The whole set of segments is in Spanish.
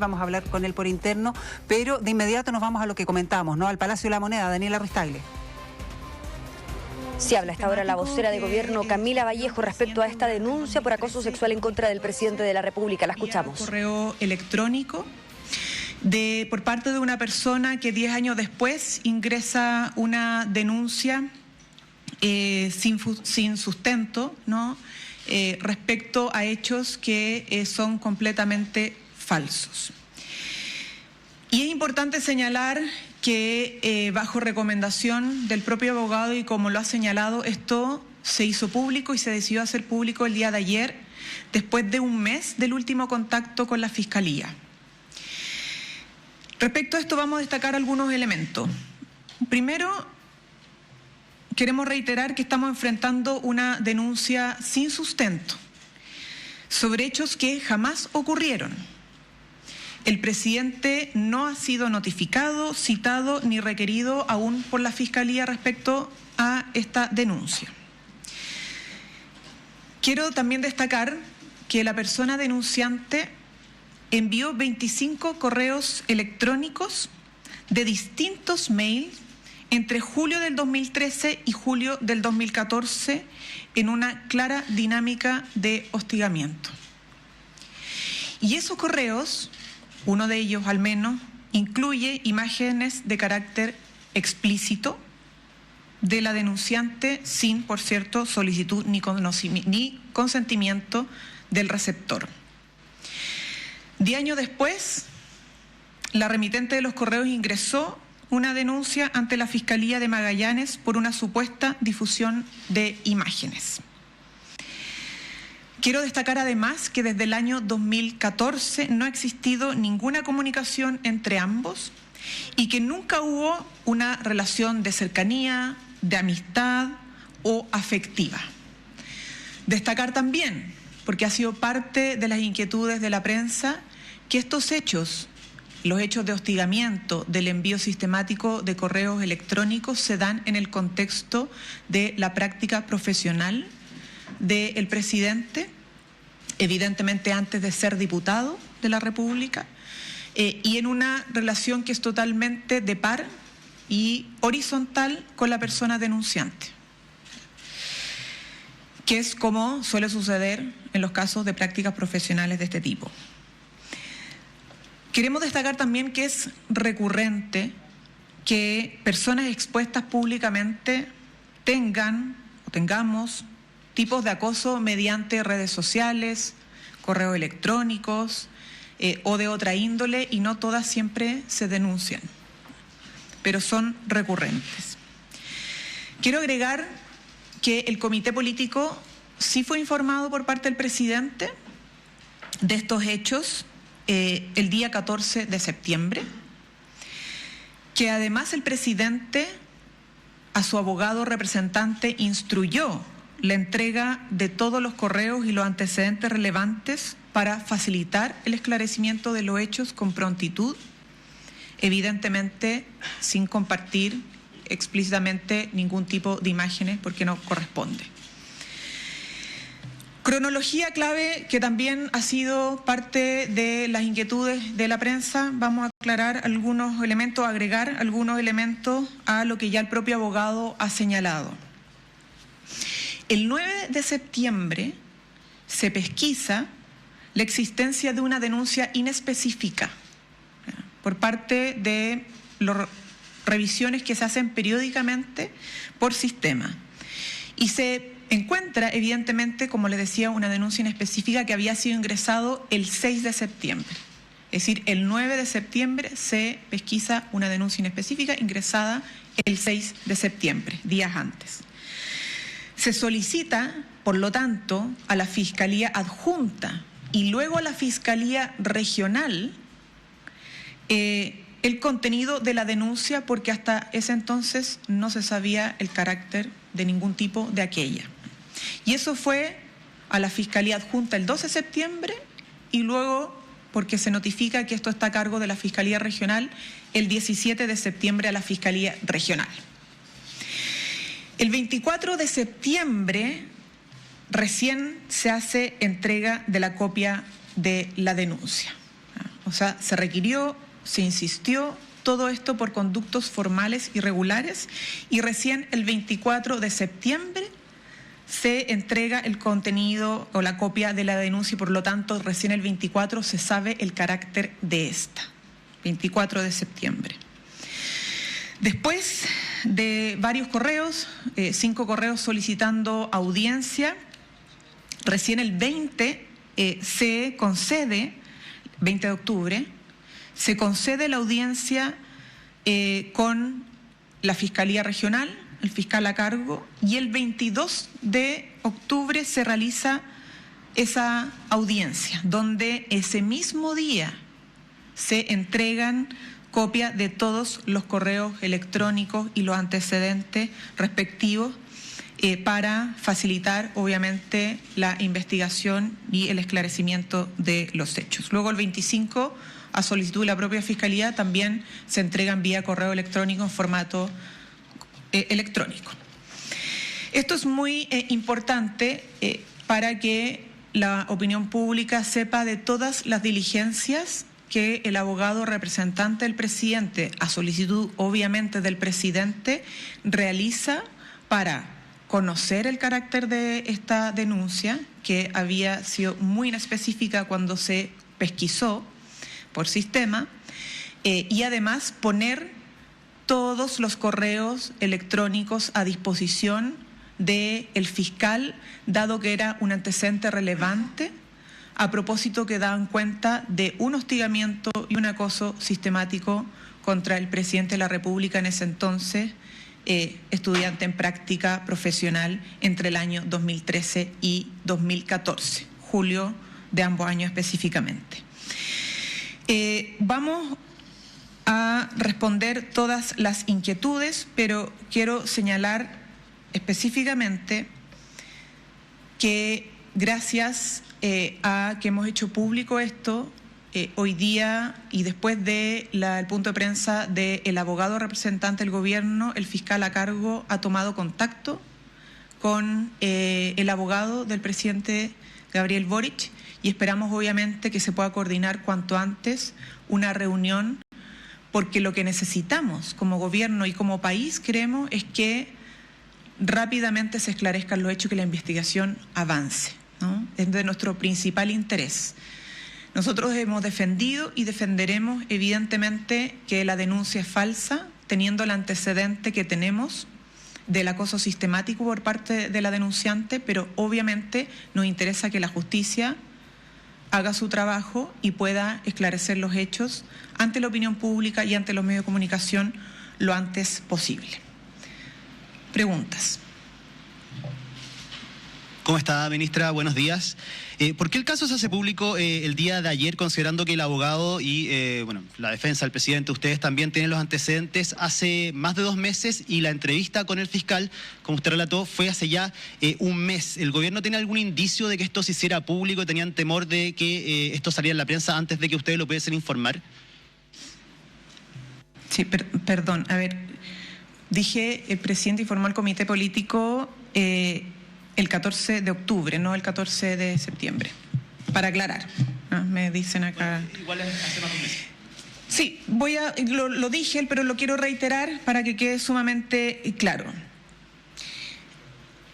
vamos a hablar con él por interno, pero de inmediato nos vamos a lo que comentamos, ¿no? Al Palacio de la Moneda, Daniela Ruiz-Tagle. Sí, habla hasta ahora la vocera de gobierno Camila Vallejo respecto a esta denuncia por acoso sexual en contra del presidente de la República. La escuchamos. Correo electrónico por parte de una persona que 10 años después ingresa una denuncia sin sustento, ¿no? Respecto a hechos que son completamente falsos. Y es importante señalar que bajo recomendación del propio abogado y como lo ha señalado, esto se hizo público y se decidió hacer público el día de ayer, después de un mes del último contacto con la Fiscalía. Respecto a esto vamos a destacar algunos elementos. Primero, queremos reiterar que estamos enfrentando una denuncia sin sustento sobre hechos que jamás ocurrieron. El presidente no ha sido notificado, citado ni requerido aún por la Fiscalía respecto a esta denuncia. Quiero también destacar que la persona denunciante envió 25 correos electrónicos de distintos mails entre julio del 2013 y julio del 2014 en una clara dinámica de hostigamiento. Y esos correos, uno de ellos al menos, incluye imágenes de carácter explícito de la denunciante sin, por cierto, solicitud ni consentimiento del receptor. 10 años después, la remitente de los correos ingresó una denuncia ante la Fiscalía de Magallanes por una supuesta difusión de imágenes. Quiero destacar además que desde el año 2014 no ha existido ninguna comunicación entre ambos y que nunca hubo una relación de cercanía, de amistad o afectiva. Destacar también, porque ha sido parte de las inquietudes de la prensa, que estos hechos, los hechos de hostigamiento, del envío sistemático de correos electrónicos, se dan en el contexto de la práctica profesional del presidente, evidentemente antes de ser diputado de la República, y en una relación que es totalmente de par y horizontal con la persona denunciante, que es como suele suceder en los casos de prácticas profesionales de este tipo. Queremos destacar también que es recurrente que personas expuestas públicamente tengamos tipos de acoso mediante redes sociales, correos electrónicos o de otra índole, y no todas siempre se denuncian, pero son recurrentes. Quiero agregar que el comité político sí fue informado por parte del presidente de estos hechos el día 14 de septiembre, que además el presidente a su abogado representante instruyó la entrega de todos los correos y los antecedentes relevantes para facilitar el esclarecimiento de los hechos con prontitud, evidentemente sin compartir explícitamente ningún tipo de imágenes porque no corresponde. Cronología clave que también ha sido parte de las inquietudes de la prensa. Vamos a aclarar algunos elementos, agregar algunos elementos a lo que ya el propio abogado ha señalado. El 9 de septiembre se pesquisa la existencia de una denuncia inespecífica por parte de las revisiones que se hacen periódicamente por sistema. Y se encuentra, evidentemente, como les decía, una denuncia inespecífica que había sido ingresado el 6 de septiembre. Es decir, el 9 de septiembre se pesquisa una denuncia inespecífica ingresada el 6 de septiembre, días antes. Se solicita, por lo tanto, a la Fiscalía Adjunta y luego a la Fiscalía Regional el contenido de la denuncia, porque hasta ese entonces no se sabía el carácter de ningún tipo de aquella. Y eso fue a la Fiscalía Adjunta el 12 de septiembre y luego, porque se notifica que esto está a cargo de la Fiscalía Regional, el 17 de septiembre a la Fiscalía Regional. El 24 de septiembre recién se hace entrega de la copia de la denuncia. O O sea, se requirió, se insistió, todo esto por conductos formales irregulares, y recién el 24 de septiembre se entrega el contenido o la copia de la denuncia y por lo tanto recién el 24 se sabe el carácter de esta, 24 de septiembre. Después de varios correos, 5 correos solicitando audiencia, recién el 20 se concede, 20 de octubre, se concede la audiencia con la Fiscalía Regional, el fiscal a cargo, y el 22 de octubre se realiza esa audiencia, donde ese mismo día se entregan copia de todos los correos electrónicos y los antecedentes respectivos para facilitar, obviamente, la investigación y el esclarecimiento de los hechos. Luego, el 25, a solicitud de la propia Fiscalía, también se entregan vía correo electrónico en formato electrónico. Esto es muy importante para que la opinión pública sepa de todas las diligencias que el abogado representante del presidente, a solicitud obviamente del presidente, realiza para conocer el carácter de esta denuncia, que había sido muy inespecífica cuando se pesquisó por sistema, y además poner todos los correos electrónicos a disposición del fiscal, dado que era un antecedente relevante, a propósito que daban cuenta de un hostigamiento y un acoso sistemático contra el presidente de la República en ese entonces, estudiante en práctica profesional entre el año 2013 y 2014, julio de ambos años específicamente. Vamos a responder todas las inquietudes, pero quiero señalar específicamente que gracias a que hemos hecho público esto, hoy día y después del punto de prensa del abogado representante del gobierno, el fiscal a cargo ha tomado contacto con el abogado del presidente Gabriel Boric y esperamos obviamente que se pueda coordinar cuanto antes una reunión, porque lo que necesitamos como gobierno y como país, creemos, es que rápidamente se esclarezcan los hechos y que la investigación avance, ¿no? Es de nuestro principal interés. Nosotros hemos defendido y defenderemos evidentemente que la denuncia es falsa, teniendo el antecedente que tenemos del acoso sistemático por parte de la denunciante, pero obviamente nos interesa que la justicia haga su trabajo y pueda esclarecer los hechos ante la opinión pública y ante los medios de comunicación lo antes posible. Preguntas. ¿Cómo está, ministra? Buenos días. ¿Por qué el caso se hace público el día de ayer, considerando que el abogado y la defensa del presidente, ustedes también tienen los antecedentes hace más de 2 meses y la entrevista con el fiscal, como usted relató, fue hace ya un mes? ¿El gobierno tiene algún indicio de que esto se hiciera público y tenían temor de que esto saliera en la prensa antes de que ustedes lo pudiesen informar? Sí, perdón. A ver, dije, el presidente informó al comité político el 14 de octubre, no el 14 de septiembre, para aclarar. Me dicen acá. Bueno, igual hace más de un mes. Sí, lo dije, pero lo quiero reiterar para que quede sumamente claro.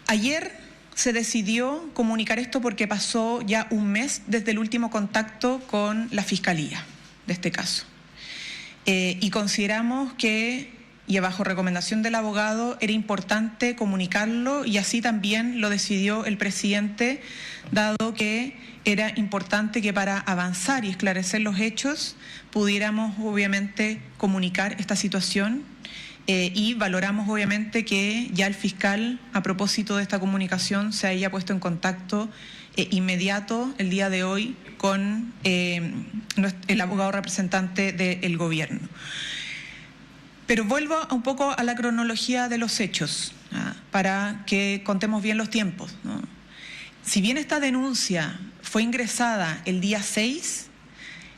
Ayer se decidió comunicar esto porque pasó ya un mes desde el último contacto con la Fiscalía de este caso. Y consideramos que, y bajo recomendación del abogado, era importante comunicarlo, y así también lo decidió el presidente, dado que era importante que para avanzar y esclarecer los hechos pudiéramos obviamente comunicar esta situación, y valoramos obviamente que ya el fiscal, a propósito de esta comunicación, se haya puesto en contacto inmediato el día de hoy con el abogado representante del gobierno. Pero vuelvo un poco a la cronología de los hechos, para que contemos bien los tiempos, ¿no? Si bien esta denuncia fue ingresada el día 6,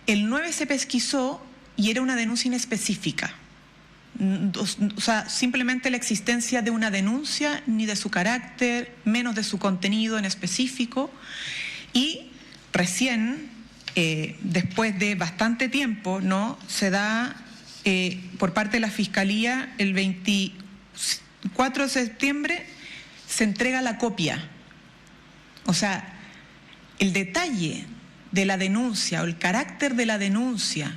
el 9 se pesquisó y era una denuncia inespecífica. O sea, simplemente la existencia de una denuncia, ni de su carácter, menos de su contenido en específico. Y recién, después de bastante tiempo, ¿no?, se da por parte de la Fiscalía el 24 de septiembre se entrega la copia. O sea, el detalle de la denuncia o el carácter de la denuncia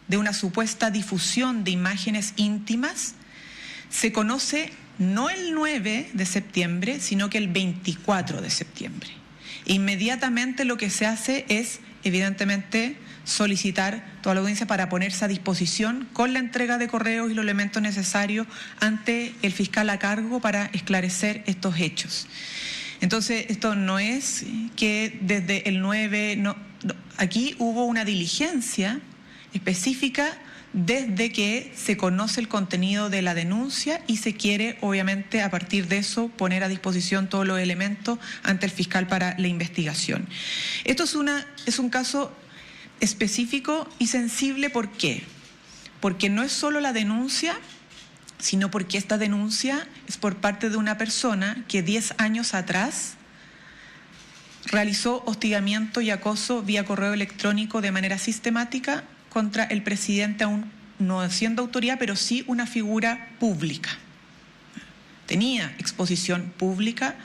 de una supuesta difusión de imágenes íntimas se conoce no el 9 de septiembre, sino que el 24 de septiembre. E inmediatamente lo que se hace es, evidentemente, solicitar toda la audiencia para ponerse a disposición con la entrega de correos y los elementos necesarios ante el fiscal a cargo para esclarecer estos hechos. Entonces, esto no es que desde el 9, no, aquí hubo una diligencia específica desde que se conoce el contenido de la denuncia y se quiere, obviamente, a partir de eso, poner a disposición todos los elementos ante el fiscal para la investigación. Esto es un caso específico y sensible. ¿Por qué? Porque no es solo la denuncia, sino porque esta denuncia es por parte de una persona que 10 años atrás realizó hostigamiento y acoso vía correo electrónico de manera sistemática contra el presidente, aún no siendo autoridad, pero sí una figura pública. Tenía exposición pública,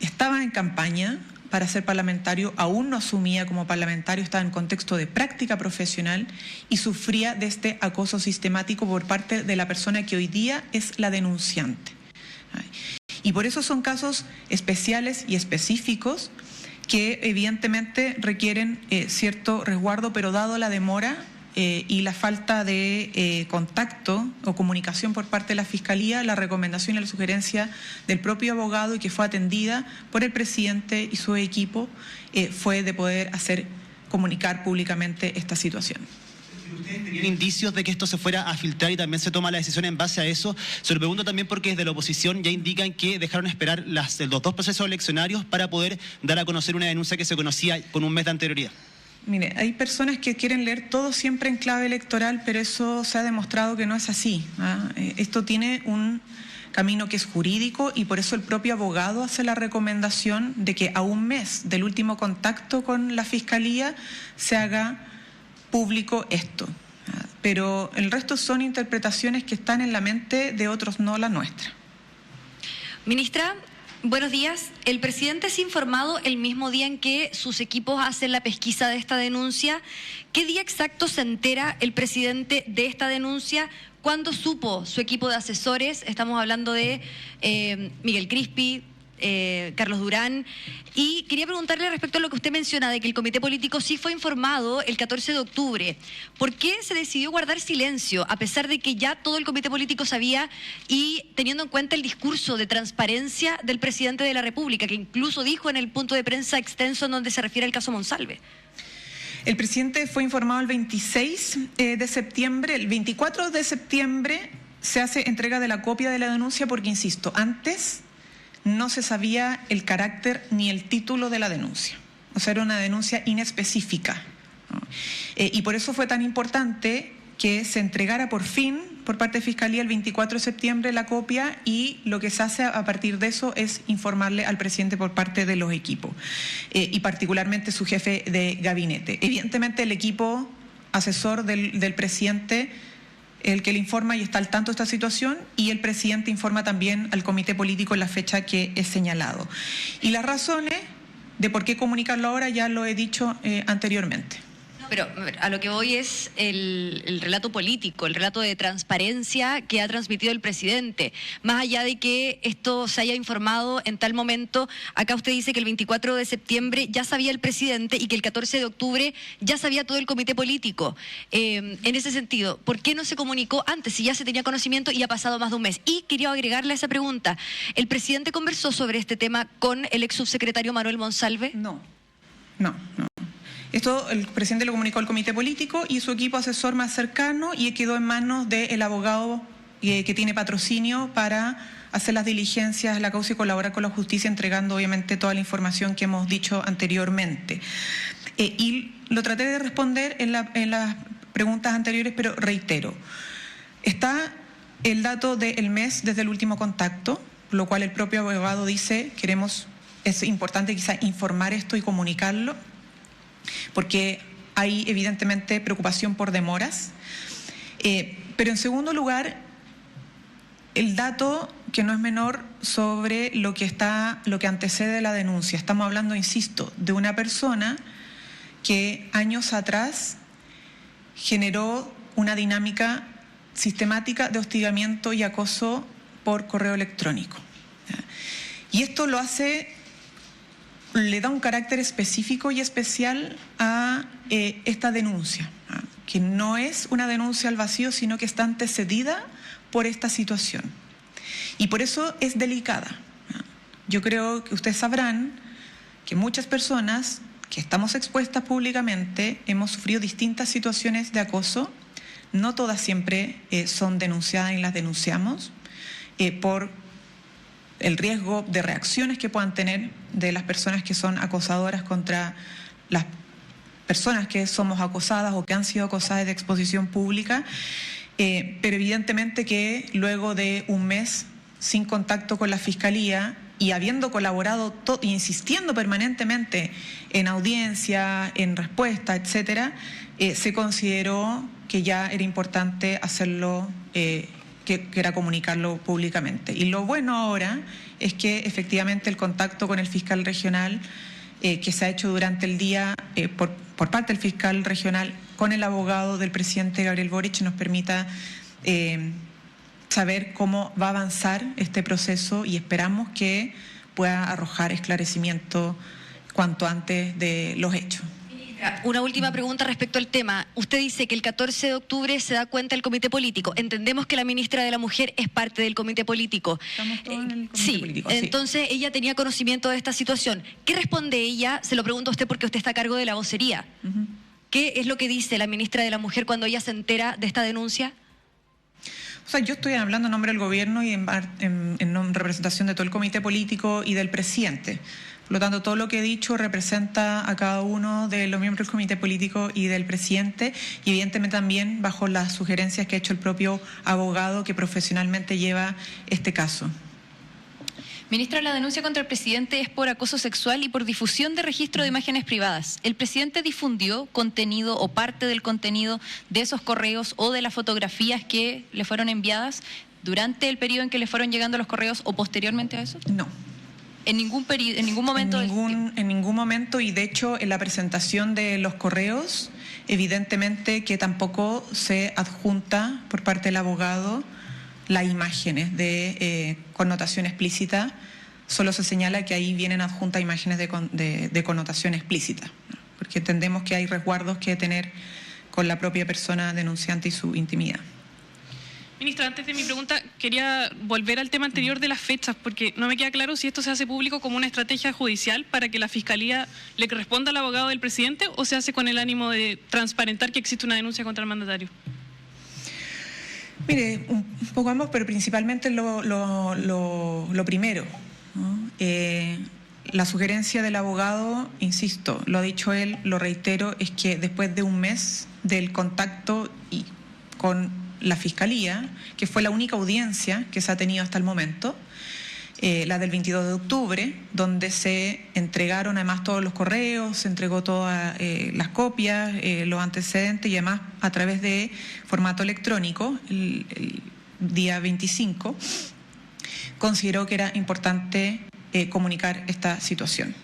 estaba en campaña para ser parlamentario, aún no asumía como parlamentario, estaba en contexto de práctica profesional y sufría de este acoso sistemático por parte de la persona que hoy día es la denunciante. Y por eso son casos especiales y específicos que evidentemente requieren cierto resguardo, pero dado la demora y la falta de contacto o comunicación por parte de la Fiscalía, la recomendación y la sugerencia del propio abogado y que fue atendida por el presidente y su equipo fue de poder comunicar públicamente esta situación. ¿Ustedes tenían indicios de que esto se fuera a filtrar y también se toma la decisión en base a eso? Se lo pregunto también porque desde la oposición ya indican que dejaron esperar los dos procesos eleccionarios para poder dar a conocer una denuncia que se conocía con un mes de anterioridad. Mire, hay personas que quieren leer todo siempre en clave electoral, pero eso se ha demostrado que no es así. Esto tiene un camino que es jurídico y por eso el propio abogado hace la recomendación de que a un mes del último contacto con la Fiscalía se haga público esto, pero el resto son interpretaciones que están en la mente de otros, no la nuestra. Ministra, buenos días. El presidente es informado el mismo día en que sus equipos hacen la pesquisa de esta denuncia. ¿Qué día exacto se entera el presidente de esta denuncia? ¿Cuándo supo su equipo de asesores? Estamos hablando de Miguel Crispi, Carlos Durán, y quería preguntarle respecto a lo que usted menciona de que el comité político sí fue informado el 14 de octubre. ¿Por qué se decidió guardar silencio a pesar de que ya todo el comité político sabía y teniendo en cuenta el discurso de transparencia del presidente de la República, que incluso dijo en el punto de prensa extenso en donde se refiere al caso Monsalve? El presidente fue informado el 26 de septiembre, el 24 de septiembre se hace entrega de la copia de la denuncia porque, insisto, antes no se sabía el carácter ni el título de la denuncia. O sea, era una denuncia inespecífica, ¿no? Y por eso fue tan importante que se entregara por fin por parte de Fiscalía el 24 de septiembre la copia y lo que se hace a partir de eso es informarle al presidente por parte de los equipos y particularmente su jefe de gabinete. Evidentemente el equipo asesor del presidente el que le informa y está al tanto de esta situación y el presidente informa también al comité político en la fecha que es señalado. Y las razones de por qué comunicarlo ahora ya lo he dicho anteriormente. Pero a lo que voy es el relato político, el relato de transparencia que ha transmitido el presidente. Más allá de que esto se haya informado en tal momento, acá usted dice que el 24 de septiembre ya sabía el presidente y que el 14 de octubre ya sabía todo el comité político. En ese sentido, ¿por qué no se comunicó antes si ya se tenía conocimiento y ha pasado más de un mes? Y quería agregarle a esa pregunta, ¿el presidente conversó sobre este tema con el ex subsecretario Manuel Monsalve? No. Esto el presidente lo comunicó al comité político y su equipo asesor más cercano y quedó en manos del abogado que tiene patrocinio para hacer las diligencias de la causa y colaborar con la justicia, entregando obviamente toda la información que hemos dicho anteriormente. Y lo traté de responder en las preguntas anteriores, pero reitero. Está el dato del mes desde el último contacto, lo cual el propio abogado dice, es importante quizá informar esto y comunicarlo, porque hay evidentemente preocupación por demoras, pero en segundo lugar, el dato que no es menor sobre lo que antecede la denuncia. Estamos hablando, insisto, de una persona que años atrás generó una dinámica sistemática de hostigamiento y acoso por correo electrónico. Y esto le da un carácter específico y especial a esta denuncia, que no es una denuncia al vacío, sino que está antecedida por esta situación. Y por eso es delicada. Yo creo que ustedes sabrán que muchas personas que estamos expuestas públicamente hemos sufrido distintas situaciones de acoso. No todas siempre son denunciadas y las denunciamos por el riesgo de reacciones que puedan tener de las personas que son acosadoras contra las personas que somos acosadas o que han sido acosadas de exposición pública, pero evidentemente que luego de un mes sin contacto con la Fiscalía y habiendo colaborado e insistiendo permanentemente en audiencia, en respuesta, etcétera, se consideró que ya era importante hacerlo, que era comunicarlo públicamente. Y lo bueno ahora es que efectivamente el contacto con el fiscal regional que se ha hecho durante el día por parte del fiscal regional con el abogado del presidente Gabriel Boric nos permita saber cómo va a avanzar este proceso y esperamos que pueda arrojar esclarecimiento cuanto antes de los hechos. Una última pregunta respecto al tema. Usted dice que el 14 de octubre se da cuenta el comité político. Entendemos que la ministra de la Mujer es parte del comité político. Estamos todos en el comité político. Sí. Entonces ella tenía conocimiento de esta situación. ¿Qué responde ella? Se lo pregunto a usted porque usted está a cargo de la vocería. ¿Qué es lo que dice la ministra de la Mujer cuando ella se entera de esta denuncia? O sea, yo estoy hablando en nombre del gobierno y en representación de todo el comité político y del presidente. Por lo tanto, todo lo que he dicho representa a cada uno de los miembros del comité político y del presidente, y evidentemente también bajo las sugerencias que ha hecho el propio abogado que profesionalmente lleva este caso. Ministra, la denuncia contra el presidente es por acoso sexual y por difusión de registro de imágenes privadas. ¿El presidente difundió contenido o parte del contenido de esos correos o de las fotografías que le fueron enviadas durante el periodo en que le fueron llegando los correos o posteriormente a eso? No. ¿En ningún momento? En ningún momento, y de hecho en la presentación de los correos, evidentemente que tampoco se adjunta por parte del abogado las imágenes de connotación explícita, solo se señala que ahí vienen adjuntas imágenes de connotación explícita, ¿no? Porque entendemos que hay resguardos que tener con la propia persona denunciante y su intimidad. Ministra, antes de mi pregunta, quería volver al tema anterior de las fechas, porque no me queda claro si esto se hace público como una estrategia judicial para que la Fiscalía le responda al abogado del presidente o se hace con el ánimo de transparentar que existe una denuncia contra el mandatario. Mire, un poco ambos, pero principalmente lo primero, ¿no? La sugerencia del abogado, insisto, lo ha dicho él, lo reitero, es que después de un mes del contacto con la Fiscalía, que fue la única audiencia que se ha tenido hasta el momento, la del 22 de octubre, donde se entregaron además todos los correos, se entregó todas las copias, los antecedentes y además a través de formato electrónico, el día 25, consideró que era importante comunicar esta situación.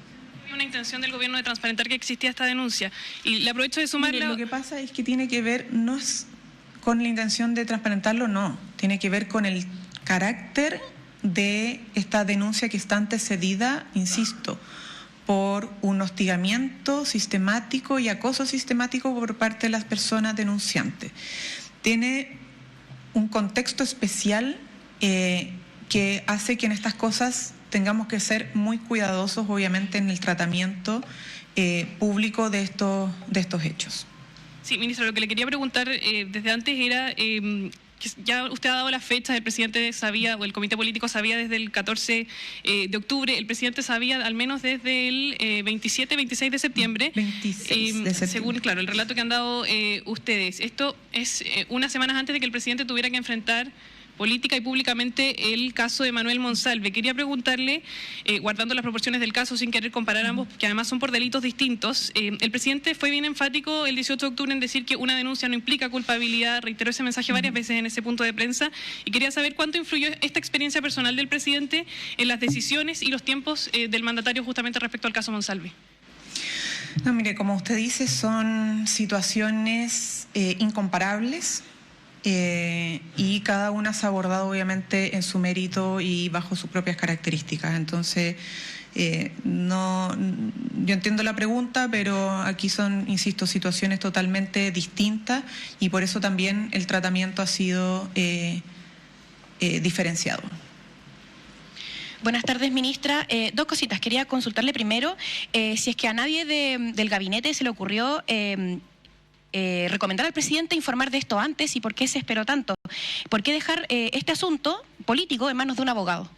Había una intención del gobierno de transparentar que existía esta denuncia y le aprovecho de sumarle. Lo que pasa es que tiene que ver, no es con la intención de transparentarlo, no, tiene que ver con el carácter de esta denuncia que está antecedida, insisto, por un hostigamiento sistemático y acoso sistemático por parte de las personas denunciantes. Tiene un contexto especial que hace que en estas cosas tengamos que ser muy cuidadosos, obviamente, en el tratamiento público de estos hechos. Sí, ministra, lo que le quería preguntar desde antes era que ya usted ha dado las fechas, el presidente sabía, o el comité político sabía desde el 14 de octubre, el presidente sabía al menos desde el 27, 26 de septiembre. 26 de septiembre. Según, claro, el relato que han dado ustedes. Esto es unas semanas antes de que el presidente tuviera que enfrentar política y públicamente el caso de Manuel Monsalve. Quería preguntarle, guardando las proporciones del caso sin querer comparar ambos, que además son por delitos distintos, el presidente fue bien enfático el 18 de octubre en decir que una denuncia no implica culpabilidad, reiteró ese mensaje varias veces en ese punto de prensa, y quería saber cuánto influyó esta experiencia personal del presidente en las decisiones y los tiempos del mandatario justamente respecto al caso Monsalve. No, mire, como usted dice, son situaciones incomparables. Y cada una se ha abordado obviamente en su mérito y bajo sus propias características. Entonces, yo entiendo la pregunta, pero aquí son, insisto, situaciones totalmente distintas y por eso también el tratamiento ha sido diferenciado. Buenas tardes, ministra. Dos cositas. Quería consultarle primero si es que a nadie del gabinete se le ocurrió recomendar al presidente informar de esto antes y por qué se esperó tanto. ¿Por qué dejar este asunto político en manos de un abogado?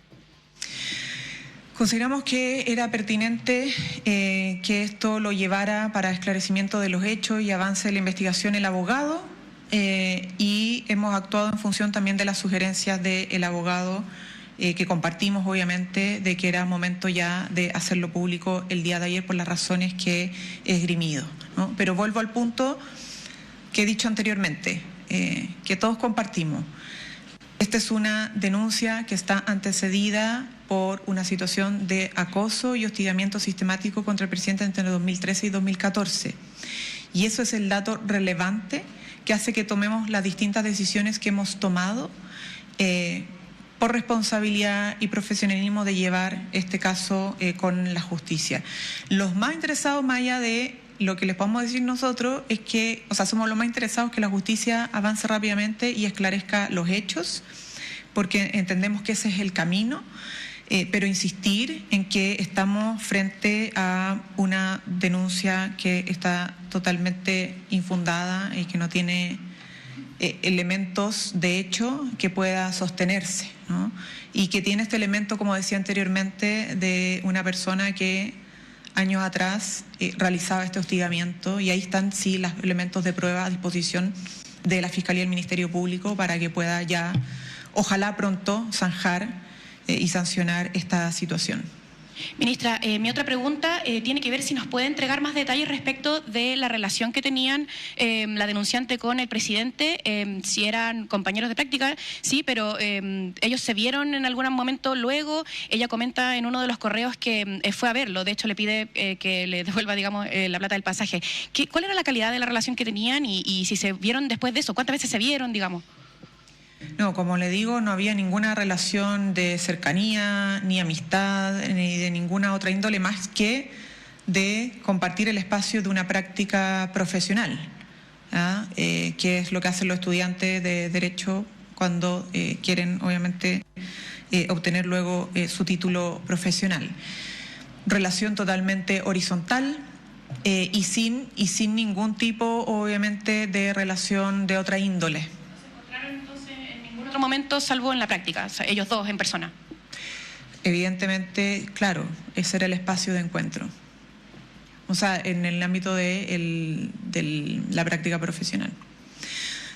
Consideramos que era pertinente que esto lo llevara para esclarecimiento de los hechos y avance de la investigación el abogado y hemos actuado en función también de las sugerencias del abogado que compartimos obviamente de que era momento ya de hacerlo público el día de ayer por las razones que he esgrimido, ¿no? Pero vuelvo al punto que he dicho anteriormente, que todos compartimos. Esta es una denuncia que está antecedida por una situación de acoso y hostigamiento sistemático contra el presidente entre 2013 y 2014. Y eso es el dato relevante que hace que tomemos las distintas decisiones que hemos tomado por responsabilidad y profesionalismo de llevar este caso con la justicia. Los más interesados, más allá de lo que les podemos decir nosotros, es que, somos los más interesados que la justicia avance rápidamente y esclarezca los hechos, porque entendemos que ese es el camino, pero insistir en que estamos frente a una denuncia que está totalmente infundada y que no tiene elementos de hecho que pueda sostenerse, ¿no? Y que tiene este elemento, como decía anteriormente, de una persona que años atrás realizaba este hostigamiento y ahí están sí los elementos de prueba a disposición de la Fiscalía y el Ministerio Público para que pueda ya, ojalá pronto, zanjar y sancionar esta situación. Ministra, mi otra pregunta tiene que ver si nos puede entregar más detalles respecto de la relación que tenían la denunciante con el presidente, si eran compañeros de práctica, sí, pero ellos se vieron en algún momento luego. Ella comenta en uno de los correos que fue a verlo, de hecho le pide que le devuelva, digamos, la plata del pasaje. ¿Cuál era la calidad de la relación que tenían y si se vieron después de eso? ¿Cuántas veces se vieron, digamos? No, como le digo, no había ninguna relación de cercanía, ni amistad, ni de ninguna otra índole más que de compartir el espacio de una práctica profesional, que es lo que hacen los estudiantes de Derecho cuando quieren, obviamente, obtener luego su título profesional. Relación totalmente horizontal y sin ningún tipo, obviamente, de relación de otra índole. Momento, salvo en la práctica, o sea, ellos dos en persona. Evidentemente, claro, ese era el espacio de encuentro. O sea, en el ámbito de la práctica profesional.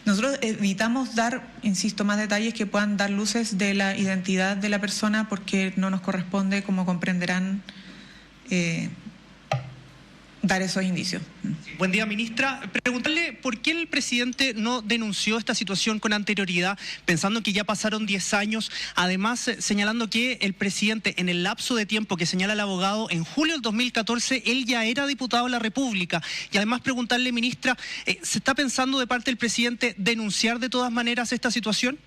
Nosotros evitamos dar, insisto, más detalles que puedan dar luces de la identidad de la persona porque no nos corresponde, como comprenderán, dar esos indicios. Buen día, ministra. Preguntarle por qué el presidente no denunció esta situación con anterioridad, pensando que ya pasaron 10 años, además señalando que el presidente, en el lapso de tiempo que señala el abogado, en julio del 2014, él ya era diputado de la República. Y además preguntarle, ministra, ¿se está pensando de parte del presidente denunciar de todas maneras esta situación?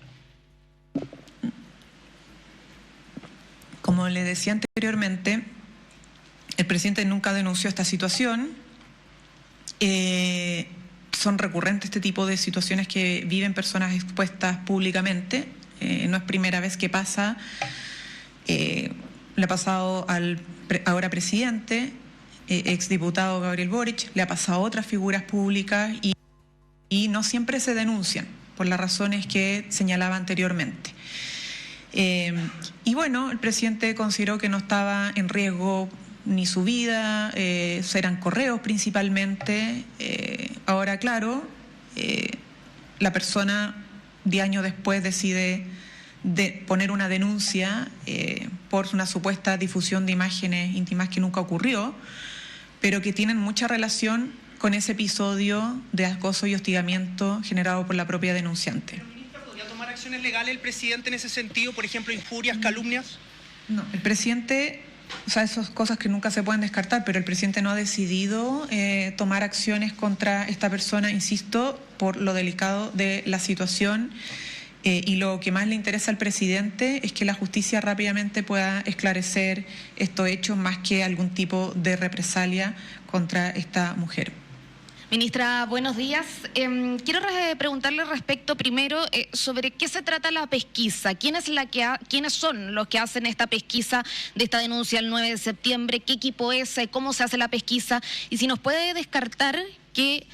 Como le decía anteriormente, el presidente nunca denunció esta situación. Son recurrentes este tipo de situaciones que viven personas expuestas públicamente. No es primera vez que pasa. Le ha pasado al ahora presidente, exdiputado Gabriel Boric, le ha pasado a otras figuras públicas y no siempre se denuncian por las razones que señalaba anteriormente. Y bueno, el presidente consideró que no estaba en riesgo ni su vida, eran correos principalmente. Ahora, claro, la persona 10 años después decide poner una denuncia por una supuesta difusión de imágenes íntimas que nunca ocurrió, pero que tienen mucha relación con ese episodio de acoso y hostigamiento generado por la propia denunciante. ¿Pero, ministra, podría tomar acciones legales el presidente en ese sentido, por ejemplo, injurias, calumnias? No, el presidente, o sea, esas cosas que nunca se pueden descartar, pero el presidente no ha decidido tomar acciones contra esta persona, insisto, por lo delicado de la situación. Y lo que más le interesa al presidente es que la justicia rápidamente pueda esclarecer estos hechos más que algún tipo de represalia contra esta mujer. Ministra, buenos días. Quiero preguntarle respecto primero sobre qué se trata la pesquisa. ¿Quiénes son los que hacen esta pesquisa de esta denuncia el 9 de septiembre? ¿Qué equipo es? ¿Cómo se hace la pesquisa? Y si nos puede descartar que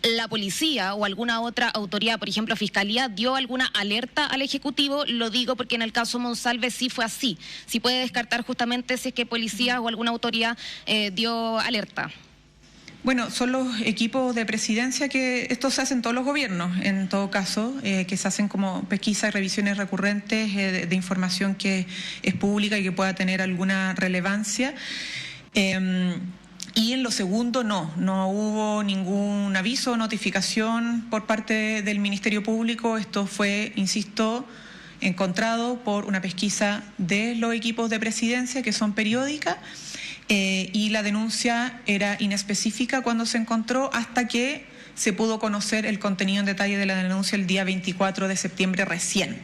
la policía o alguna otra autoridad, por ejemplo Fiscalía, dio alguna alerta al Ejecutivo. Lo digo porque en el caso Monsalve sí fue así. Si puede descartar justamente si es que policía o alguna autoridad dio alerta. Bueno, son los equipos de presidencia que esto se hace en todos los gobiernos, en todo caso, que se hacen como pesquisas y revisiones recurrentes de información que es pública y que pueda tener alguna relevancia. Y en lo segundo no hubo ningún aviso o notificación por parte del Ministerio Público. Esto fue, insisto, encontrado por una pesquisa de los equipos de presidencia que son periódicas y la denuncia era inespecífica cuando se encontró hasta que se pudo conocer el contenido en detalle de la denuncia el día 24 de septiembre recién.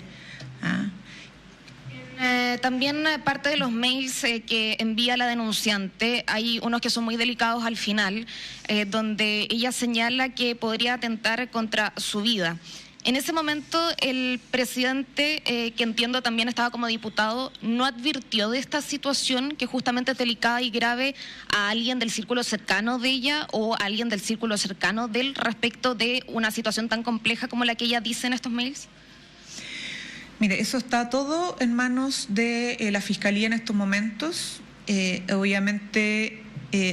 También parte de los mails que envía la denunciante, hay unos que son muy delicados al final, donde ella señala que podría atentar contra su vida. En ese momento el presidente, que entiendo también estaba como diputado, no advirtió de esta situación que justamente es delicada y grave a alguien del círculo cercano de ella o a alguien del círculo cercano de él respecto de una situación tan compleja como la que ella dice en estos mails. Mire, eso está todo en manos de la Fiscalía en estos momentos. Obviamente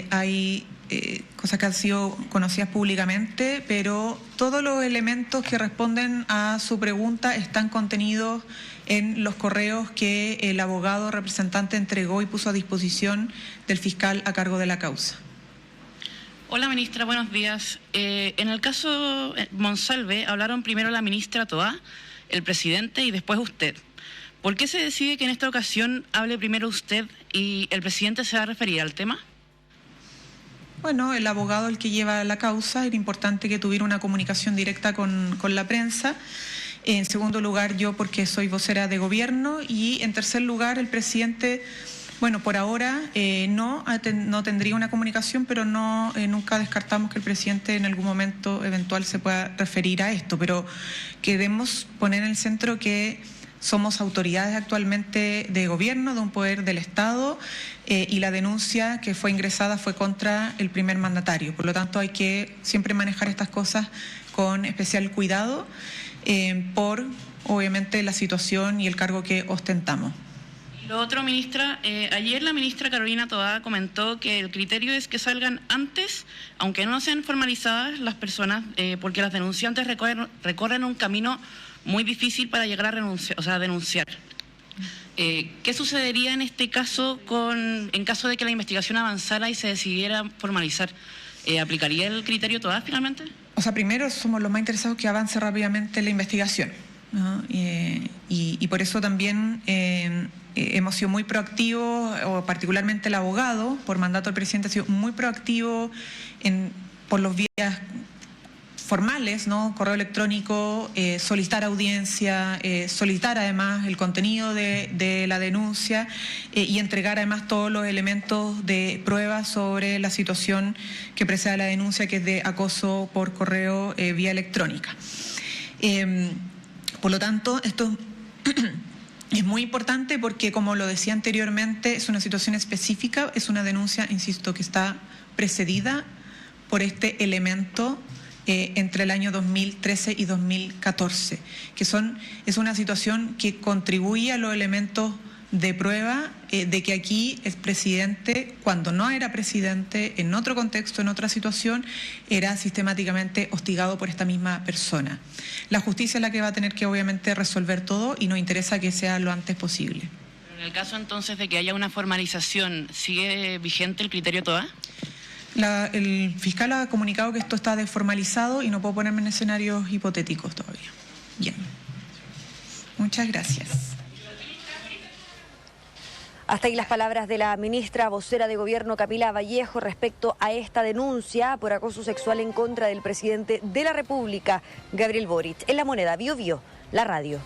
hay cosas que han sido conocidas públicamente, pero todos los elementos que responden a su pregunta están contenidos en los correos que el abogado representante entregó y puso a disposición del fiscal a cargo de la causa. Hola, ministra, buenos días. En el caso Monsalve hablaron primero la ministra Toá, el presidente y después usted. ¿Por qué se decide que en esta ocasión hable primero usted y el presidente se va a referir al tema? Bueno, el abogado el que lleva la causa, era importante que tuviera una comunicación directa con la prensa. En segundo lugar, yo porque soy vocera de gobierno. Y en tercer lugar, el presidente, bueno, por ahora no tendría una comunicación, pero nunca descartamos que el presidente en algún momento eventual se pueda referir a esto. Pero queremos poner en el centro que somos autoridades actualmente de gobierno, de un poder del Estado, y la denuncia que fue ingresada fue contra el primer mandatario. Por lo tanto, hay que siempre manejar estas cosas con especial cuidado por, obviamente, la situación y el cargo que ostentamos. Lo otro, ministra, ayer la ministra Carolina Toá comentó que el criterio es que salgan antes, aunque no sean formalizadas las personas, porque las denunciantes recorren un camino muy difícil para llegar a denunciar. ¿Qué sucedería en este caso en caso de que la investigación avanzara y se decidiera formalizar? ¿Aplicaría el criterio Toá finalmente? O sea, primero somos los más interesados que avance rápidamente la investigación, ¿no? Y por eso también hemos sido muy proactivos, o particularmente el abogado, por mandato del presidente, ha sido muy proactivo por los vías formales, ¿no? Correo electrónico, solicitar audiencia, solicitar además el contenido de la denuncia y entregar además todos los elementos de prueba sobre la situación que precede a la denuncia, que es de acoso por correo vía electrónica. Por lo tanto, esto es muy importante porque, como lo decía anteriormente, es una situación específica, es una denuncia, insisto, que está precedida por este elemento entre el año 2013 y 2014, que es una situación que contribuye a los elementos de prueba de que aquí el presidente, cuando no era presidente, en otro contexto, en otra situación, era sistemáticamente hostigado por esta misma persona. La justicia es la que va a tener que obviamente resolver todo y nos interesa que sea lo antes posible. En el caso entonces de que haya una formalización, ¿sigue vigente el criterio Toa? El fiscal ha comunicado que esto está desformalizado y no puedo ponerme en escenarios hipotéticos todavía. Bien. Muchas gracias. Hasta ahí las palabras de la ministra vocera de Gobierno, Camila Vallejo, respecto a esta denuncia por acoso sexual en contra del presidente de la República, Gabriel Boric. En La Moneda, Bio Bio, la radio.